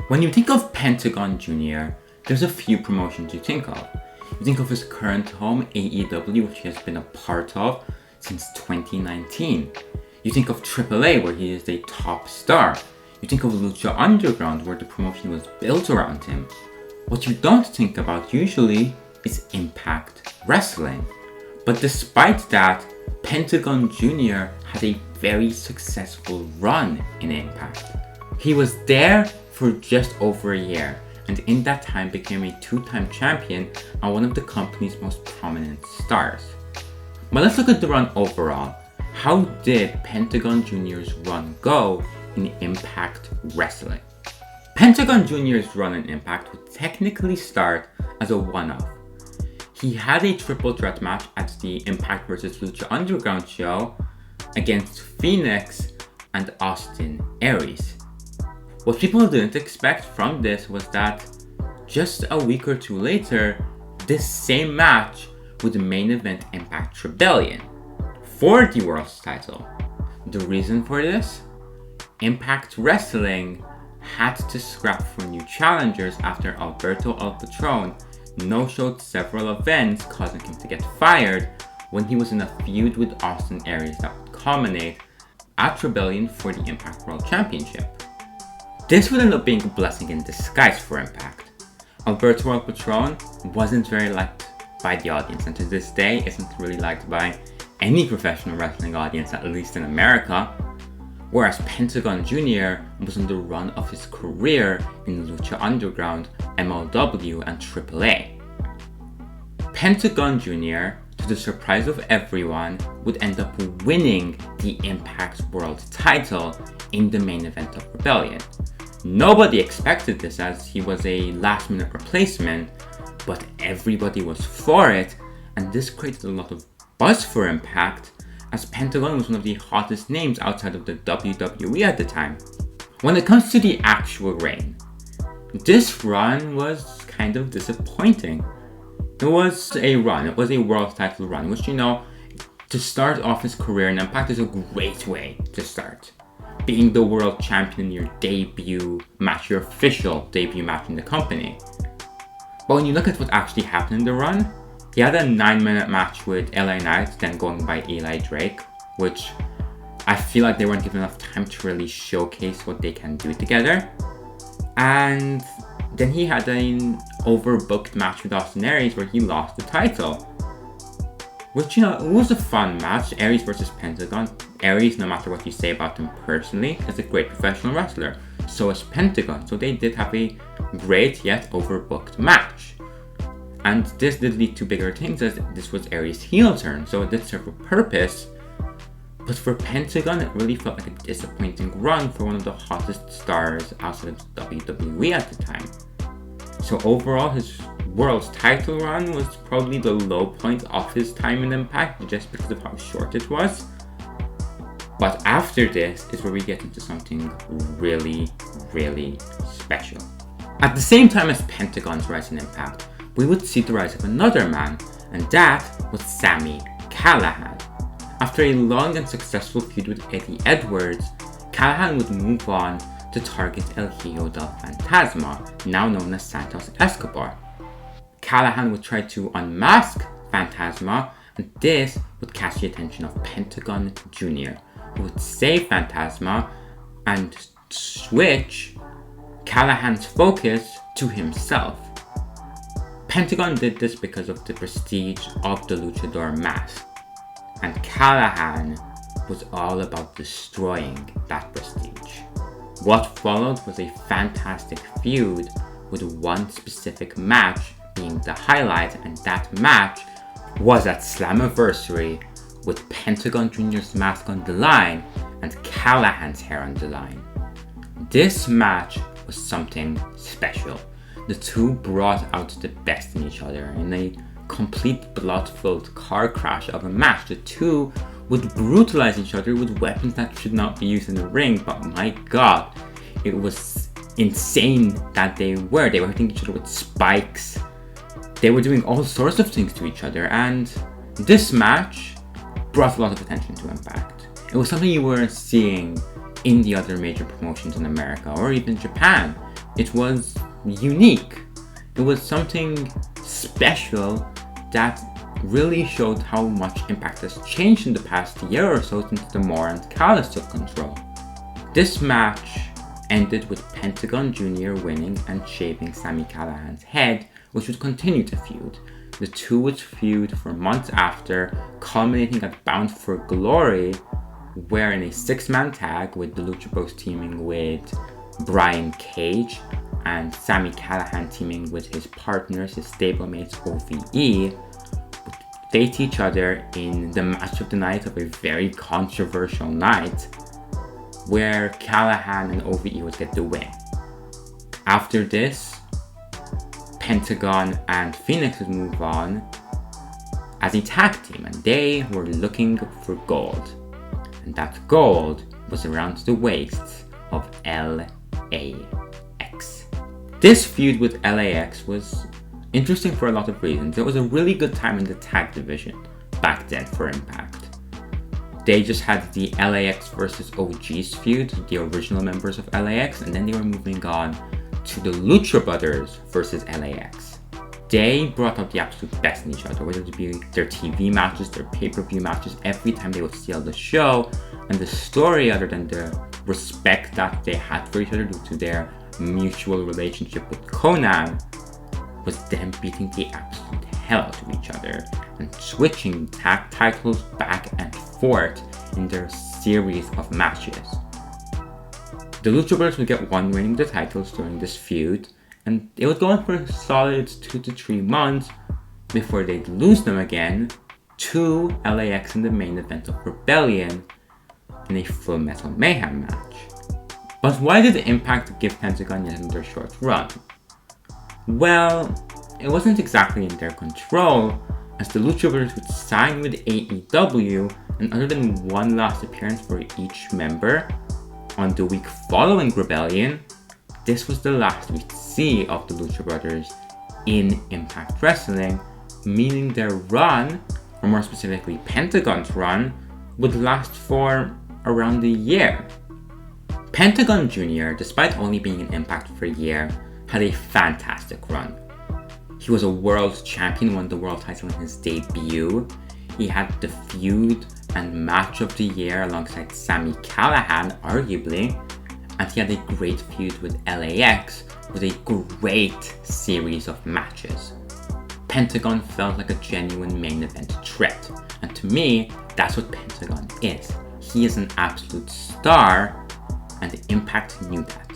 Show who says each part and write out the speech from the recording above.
Speaker 1: When you think of Pentagon Jr., there's a few promotions you think of. You think of his current home, AEW, which he has been a part of since 2019. You think of AAA, where he is a top star. You think of Lucha Underground, where the promotion was built around him. What you don't think about usually is Impact Wrestling. But despite that, Pentagon Jr. had a very successful run in Impact. He was there for just over a year, and in that time became a two-time champion and one of the company's most prominent stars. But let's look at the run overall. How did Pentagon Jr.'s run go in Impact Wrestling? Pentagon Jr.'s run in Impact would technically start as a one-off. He had a triple threat match at the Impact vs. Lucha Underground show against Fenix and Austin Aries. What people didn't expect from this was that just a week or two later, this same match would main event Impact Rebellion for the world's title. The reason for this? Impact Wrestling had to scrap for new challengers after Alberto El Patron no-showed several events, causing him to get fired when he was in a feud with Austin Aries that would culminate at Rebellion for the Impact World Championship. This would end up being a blessing in disguise for Impact. Alberto El Patron wasn't very liked by the audience, and to this day isn't really liked by any professional wrestling audience, at least in America, whereas Pentagon Jr. was on the run of his career in Lucha Underground, MLW, and AAA. Pentagon Jr., to the surprise of everyone, would end up winning the Impact World title in the main event of Rebellion. Nobody expected this, as he was a last-minute replacement, but everybody was for it, and this created a lot of buzz for Impact, as Pentagon was one of the hottest names outside of the WWE at the time. When it comes to the actual reign, this run was kind of disappointing. It was a run, it was a world title run, which, to start off his career in Impact is a great way to start. Being the world champion in your debut match, your official debut match in the company. But when you look at what actually happened in the run, he had a 9-minute match with LA Knight, then going by Eli Drake, which I feel like they weren't given enough time to really showcase what they can do together. And then he had an overbooked match with Austin Aries where he lost the title. Which, it was a fun match, Aries versus Pentagon. Aries, no matter what you say about him personally, is a great professional wrestler. So is Pentagon, so they did have a great yet overbooked match. And this did lead to bigger things, as this was Aries' heel turn, so it did serve a purpose. But for Pentagon, it really felt like a disappointing run for one of the hottest stars outside of WWE at the time. So overall, his world title run was probably the low point of his time in Impact, just because of how short it was. But after this is where we get into something really, really special. At the same time as Pentagon's rise in Impact, we would see the rise of another man, and that was Sami Callihan. After a long and successful feud with Eddie Edwards, Callihan would move on to target El Hijo del Fantasma, now known as Santos Escobar. Callihan would try to unmask Fantasma, and this would catch the attention of Pentagon Jr., who would save Fantasma and switch Callihan's focus to himself. Pentagon did this because of the prestige of the luchador mask, and Callihan was all about destroying that prestige. What followed was a fantastic feud, with one specific match being the highlight, and that match was at Slammiversary, with Pentagon Jr.'s mask on the line and Callihan's hair on the line. This match was something special. The two brought out the best in each other. In a complete blood-filled car crash of a match, the two would brutalize each other with weapons that should not be used in the ring, but my god, it was insane that they were hitting each other with spikes. They were doing all sorts of things to each other, and this match brought a lot of attention to Impact. It was something you weren't seeing in the other major promotions in America or even Japan, it was unique. It was something special that really showed how much Impact has changed in the past year or so since the Moran Callis took control. This match ended with Pentagon Jr. winning and shaving Sami Callihan's head, which would continue to feud. The two would feud for months after, culminating at Bound for Glory, where in a 6-man tag with the Lucha Bros teaming with Brian Cage and Sami Callihan teaming with his partners, his stablemates OVE, would face each other in the match of the night of a very controversial night, where Callihan and OVE would get the win. After this, Pentagon and Fenix would move on as a tag team, and they were looking for gold. And that gold was around the waists of LAX. This feud with LAX was interesting for a lot of reasons. It was a really good time in the tag division back then for Impact. They just had the LAX versus OGs feud, the original members of LAX, and then they were moving on to the Lucha Brothers versus LAX. They brought out the absolute best in each other, whether it be their TV matches, their pay-per-view matches, every time they would see on the show, and the story, other than the respect that they had for each other due to their mutual relationship with Conan, was them beating the absolute hell out of each other and switching tag titles back and forth in their series of matches. The Lucha Brothers would get one winning the titles during this feud, and it would go on for a solid 2 to 3 months before they'd lose them again to LAX in the main event of Rebellion in a Full Metal Mayhem match. But why did Impact give Pentagon yet another short run? Well, it wasn't exactly in their control, as the Lucha Brothers would sign with AEW, and other than one last appearance for each member on the week following Rebellion, this was the last we'd see of the Lucha Brothers in Impact Wrestling, meaning their run, or more specifically Pentagon's run, would last for around a year. Pentagon Jr., despite only being in Impact for a year, had a fantastic run. He was a world champion, won the world title in his debut. He had the feud and match of the year alongside Sami Callihan, arguably, and he had a great feud with LAX with a great series of matches. Pentagon felt like a genuine main event threat, and to me, that's what Pentagon is. He is an absolute star, and Impact knew that.